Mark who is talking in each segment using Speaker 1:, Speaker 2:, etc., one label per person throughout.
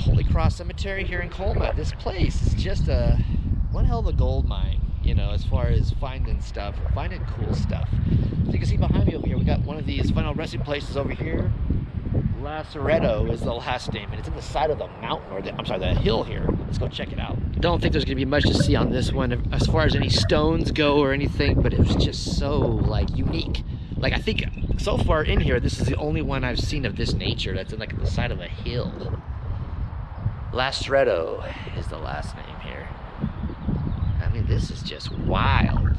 Speaker 1: Holy Cross Cemetery here in Colma. This place is just one hell of a gold mine, you know, as far as finding stuff, finding cool stuff. So you can see behind me over here, we got one of these final resting places over here. Serrato is the last name, and it's in the side of the mountain, or the hill here. Let's go check it out. Don't think there's gonna be much to see on this one as far as any stones go or anything, but it was just so like unique. Like I think so far in here, this is the only one I've seen of this nature that's in like the side of a hill. Serrato is the last name here. I mean, this is just wild.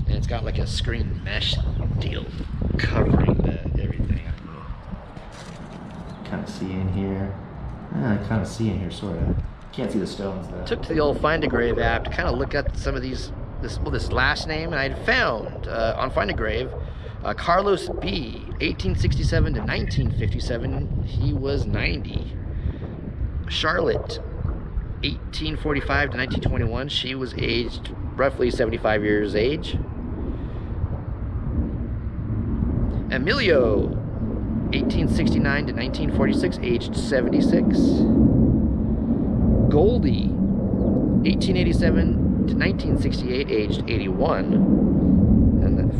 Speaker 1: And it's got like a screen mesh deal covering everything. Kind of see in here. I kind of see in here, sort of. Can't see the stones though. Took to the old Find a Grave app to kind of look at some of these, this last name, and I found on Find a Grave, Carlos B, 1867 to 1957, he was 90. Charlotte, 1845 to 1921, she was aged roughly 75 years age. Emilio, 1869 to 1946, aged 76. Goldie, 1887 to 1968, aged 81. And then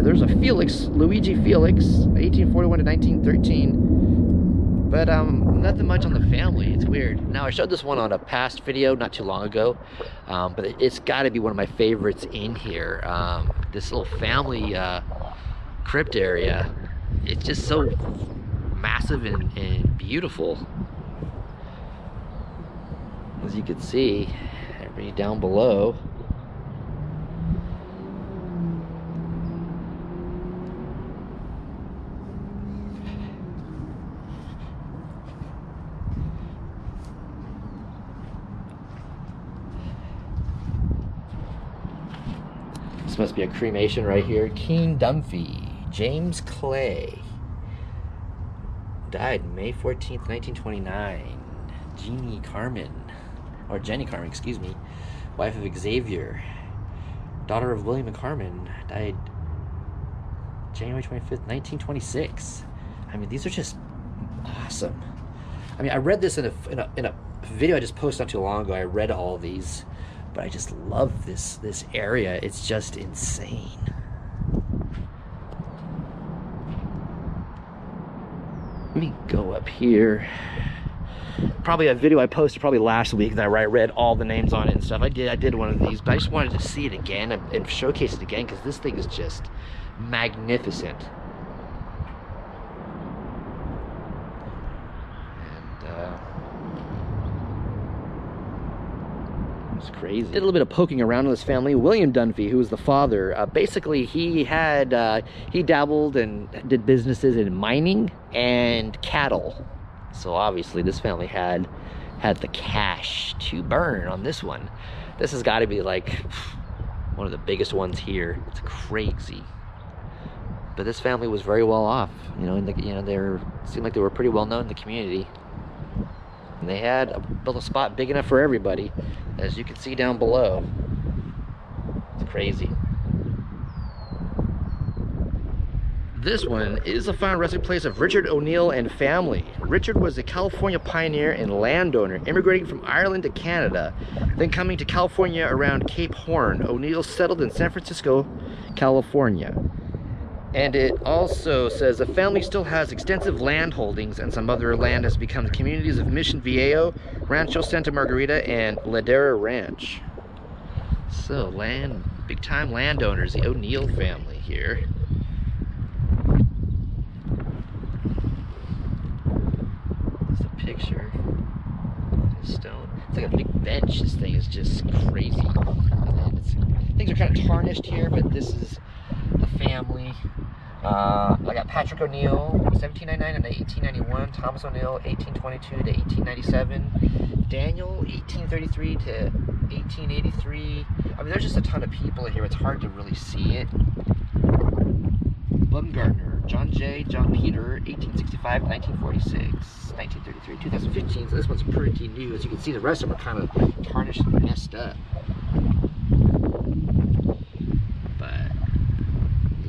Speaker 1: there's a Felix, Luigi Felix, 1841 to 1913. But nothing much on the family. It's weird. Now I showed this one on a past video not too long ago, but it's got to be one of my favorites in here. This little family crypt area. It's just so massive and beautiful. As you can see, everybody down below. This must be a cremation right here. King Dunphy, James Clay. Died May 14th, 1929. Jenny Carmen, excuse me, wife of Xavier, daughter of William and Carmen, died January 25th, 1926. I mean, these are just awesome. I mean, I read this in a video I just posted not too long ago. I read all of these, but I just love this area. It's just insane. Let me go up here. Probably a video I posted probably last week that I read all the names on it and stuff. I did one of these, but I just wanted to see it again and showcase it again because this thing is just magnificent. And it's crazy. Did a little bit of poking around in this family. William Dunphy, who was the father, basically he dabbled and did businesses in mining and cattle. So obviously this family had the cash to burn on this one. This has got to be like one of the biggest ones here. It's crazy. But this family was very well off, you know. They seemed like they were pretty well known in the community, and they had built a spot big enough for everybody, as you can see down below. It's crazy. This one is the final resting place of Richard ONeill and family. Richard was a California pioneer and landowner, immigrating from Ireland to Canada, then coming to California around Cape Horn. ONeill settled in San Francisco, California. And it also says the family still has extensive land holdings, and some other land has become the communities of Mission Viejo, Rancho Santa Margarita, and Ladera Ranch. So big time landowners, the ONeill family here. Picture stone. It's like a big bench. This thing is just crazy. And things are kind of tarnished here, but this is the family. I got Patrick ONeill, 1799 to 1891. Thomas ONeill, 1822 to 1897. Daniel, 1833 to 1883. I mean, there's just a ton of people in here. It's hard to really see it. Bumgardner, John Peter, 1865 to 1946. 1933, 2015, so this one's pretty new. As you can see, the rest of them are kind of tarnished and messed up. But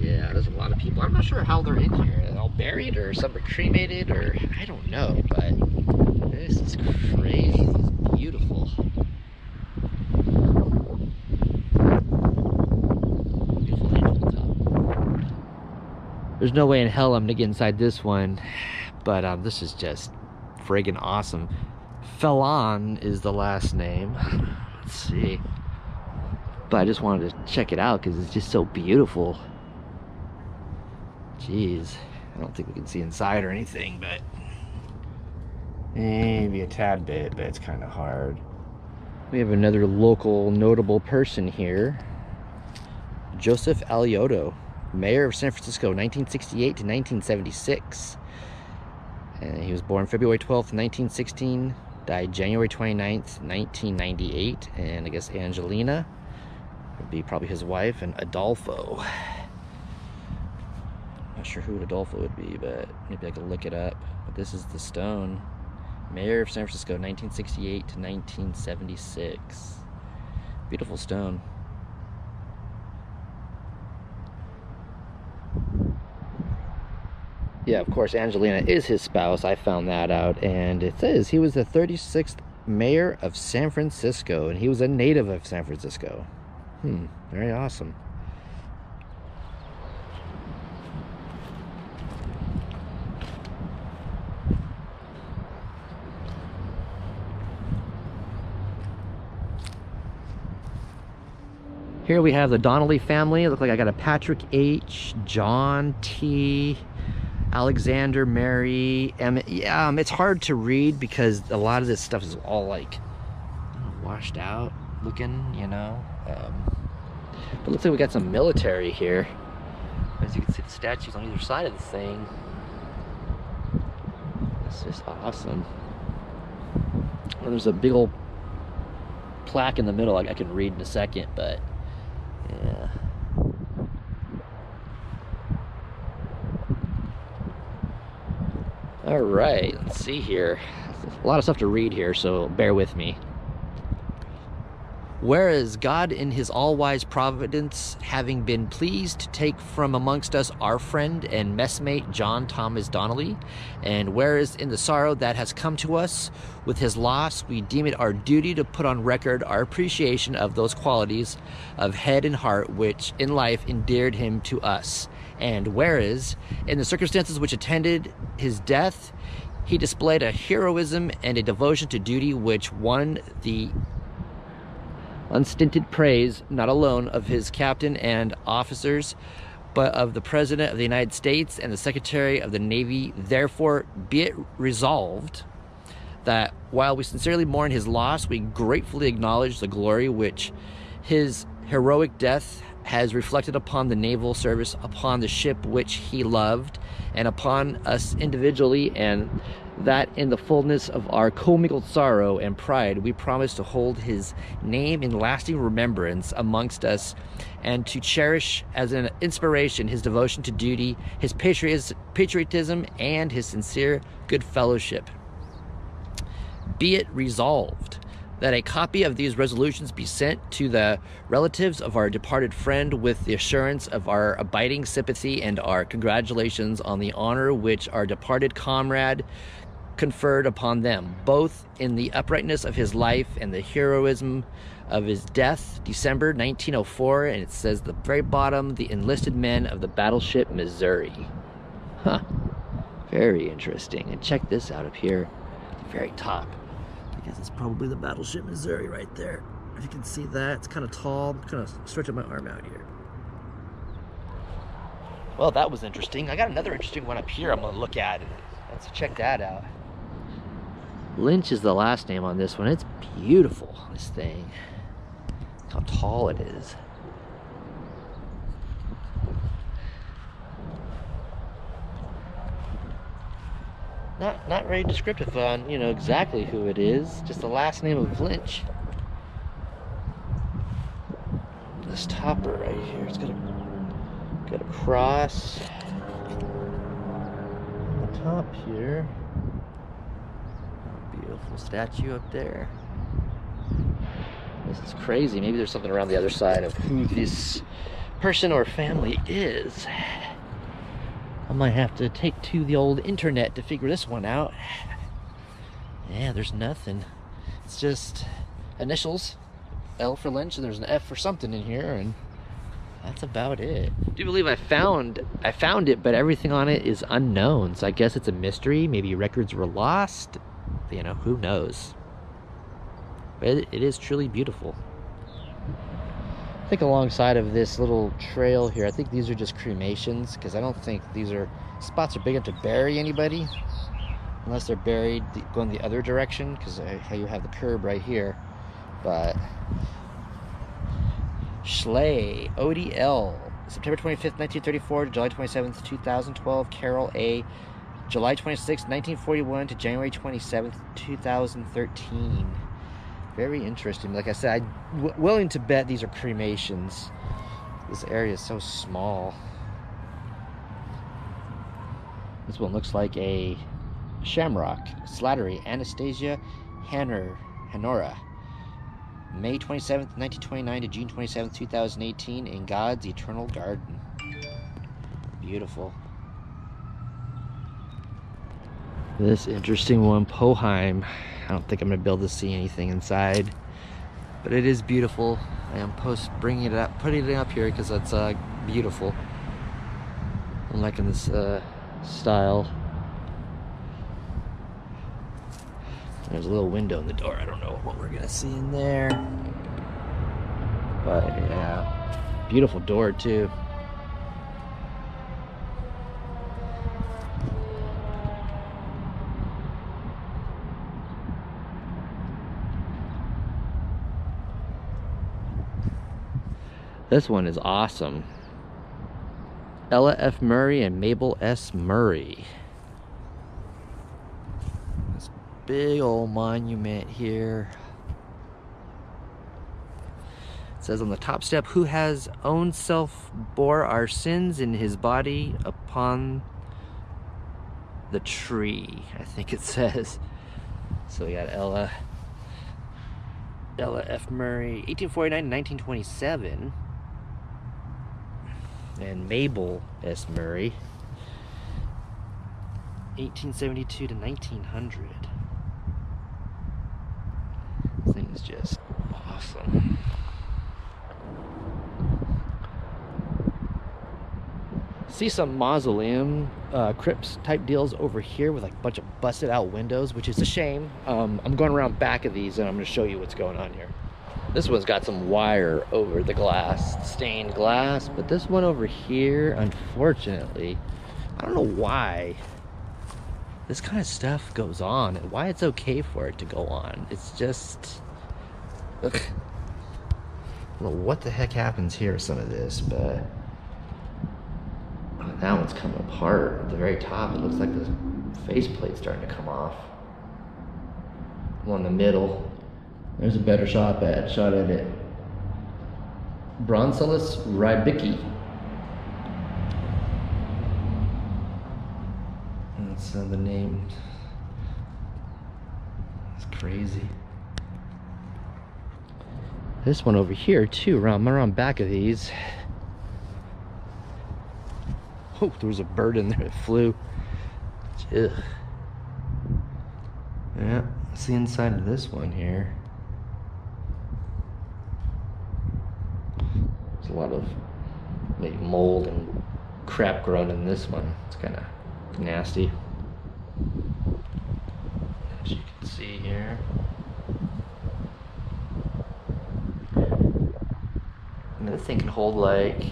Speaker 1: Yeah, there's a lot of people. I'm not sure how they're in here. They're all buried, or some are cremated, or I don't know, but this is crazy. This is beautiful. Beautiful angel on top. There's no way in hell I'm gonna get inside this one, but this is just friggin' awesome. Felon is the last name. Let's see. But I just wanted to check it out because it's just so beautiful. Jeez, I don't think we can see inside or anything, but maybe a tad bit, but it's kind of hard. We have another local notable person here. Joseph Aliotto, mayor of San Francisco, 1968 to 1976. And he was born February 12th, 1916, died January 29th, 1998. And I guess Angelina would be probably his wife, and Adolfo. Not sure who Adolfo would be, but maybe I could look it up. But this is the stone. Mayor of San Francisco, 1968 to 1976. Beautiful stone. Yeah, of course, Angelina is his spouse. I found that out, and it says he was the 36th mayor of San Francisco, and he was a native of San Francisco. Very awesome. Here we have the Donnelly family. It looks like I got a Patrick H, John T, Alexander, Mary, Emmett. Yeah, it's hard to read because a lot of this stuff is all like washed out looking, you know. But looks like we got some military here. As you can see, the statues on either side of the thing. It's just awesome. And there's a big old plaque in the middle I can read in a second, but yeah. All right, let's see here. A lot of stuff to read here, so bear with me. Whereas God in his all-wise providence, having been pleased to take from amongst us our friend and messmate John Thomas Donnelly, and whereas in the sorrow that has come to us with his loss, we deem it our duty to put on record our appreciation of those qualities of head and heart which in life endeared him to us. And whereas in the circumstances which attended his death, he displayed a heroism and a devotion to duty which won the unstinted praise, not alone of his captain and officers, but of the President of the United States and the Secretary of the Navy. Therefore, be it resolved that while we sincerely mourn his loss, we gratefully acknowledge the glory which his heroic death has reflected upon the naval service, upon the ship which he loved, and upon us individually, and that in the fullness of our commingled sorrow and pride, we promise to hold his name in lasting remembrance amongst us, and to cherish as an inspiration his devotion to duty, his patriotism, and his sincere good fellowship. Be it resolved that a copy of these resolutions be sent to the relatives of our departed friend with the assurance of our abiding sympathy and our congratulations on the honor which our departed comrade conferred upon them, both in the uprightness of his life and the heroism of his death, December 1904. And it says at the very bottom, the enlisted men of the battleship Missouri. Huh. Very interesting. And check this out up here at the very top. I guess it's probably the battleship Missouri right there. If you can see that, it's kind of tall. I'm kind of stretching my arm out here. Well, that was interesting. I got another interesting one up here I'm gonna look at. Let's check that out. Lynch is the last name on this one. It's beautiful, this thing. Look how tall it is. Not very descriptive on, you know, exactly who it is. Just the last name of Lynch. This topper right here, it's got a cross on the top here. Beautiful statue up there. This is crazy. Maybe there's something around the other side of who this person or family is. I might have to take to the old internet to figure this one out. Yeah, there's nothing. It's just initials. L for Lynch, and there's an F for something in here, and that's about it. I do believe I found it, but everything on it is unknown. So I guess it's a mystery. Maybe records were lost. You know, who knows? But it is truly beautiful. I think alongside of this little trail here, I think these are just cremations, because I don't think these are spots are big enough to bury anybody, unless they're buried going the other direction, because you have the curb right here. But Schley, ONeill, September 25th, 1934 to July 27th, 2012. Carol A, July 26th, 1941 to January 27th, 2013. Very interesting. Like I said, I'm willing to bet these are cremations. This area is so small. This one looks like a shamrock. Slattery, Anastasia Hanora. May 27th, 1929 to June 27th, 2018, in God's Eternal Garden. Beautiful. This interesting one, Poheim. I don't think I'm going to be able to see anything inside, but it is beautiful. I am bringing it up, putting it up here because it's beautiful. I'm liking this style. There's a little window in the door. I don't know what we're gonna see in there, but yeah, beautiful door too. This one is awesome. Ella F. Murray and Mabel S. Murray. Big old monument here. It says on the top step, who has own self bore our sins in his body upon the tree, I think it says. So we got Ella F. Murray, 1849 to 1927. And Mabel S. Murray, 1872 to 1900. This thing is just awesome. See some mausoleum crypts type deals over here with like a bunch of busted out windows, which is a shame. I'm going around back of these and I'm going to show you what's going on here. This one's got some wire over the glass, stained glass, but this one over here, unfortunately, I don't know why this kind of stuff goes on and why it's okay for it to go on. It's just, ugh. I don't know what the heck happens here with some of this, but that one's coming apart at the very top. It looks like the faceplate's starting to come off. One in the middle. There's a better shot at it. Broncelus rybicki. That's the name. It's crazy. This one over here too, around back of these. Oh, there was a bird in there that flew. Ugh. Yeah, that's the inside of this one here. There's a lot of maybe mold and crap growing in this one. It's kind of nasty, as you can see here. And this thing can hold like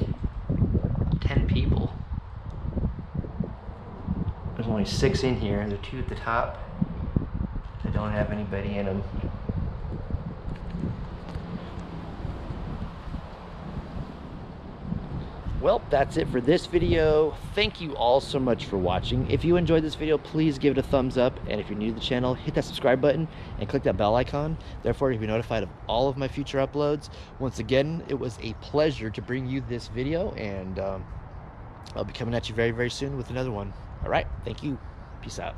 Speaker 1: 10 people. There's only 6 in here. There are 2 at the top that don't have anybody in them. Well, that's it for this video. Thank you all so much for watching. If you enjoyed this video, please give it a thumbs up. And if you're new to the channel, hit that subscribe button and click that bell icon. Therefore, you'll be notified of all of my future uploads. Once again, it was a pleasure to bring you this video, and I'll be coming at you very, very soon with another one. All right, thank you. Peace out.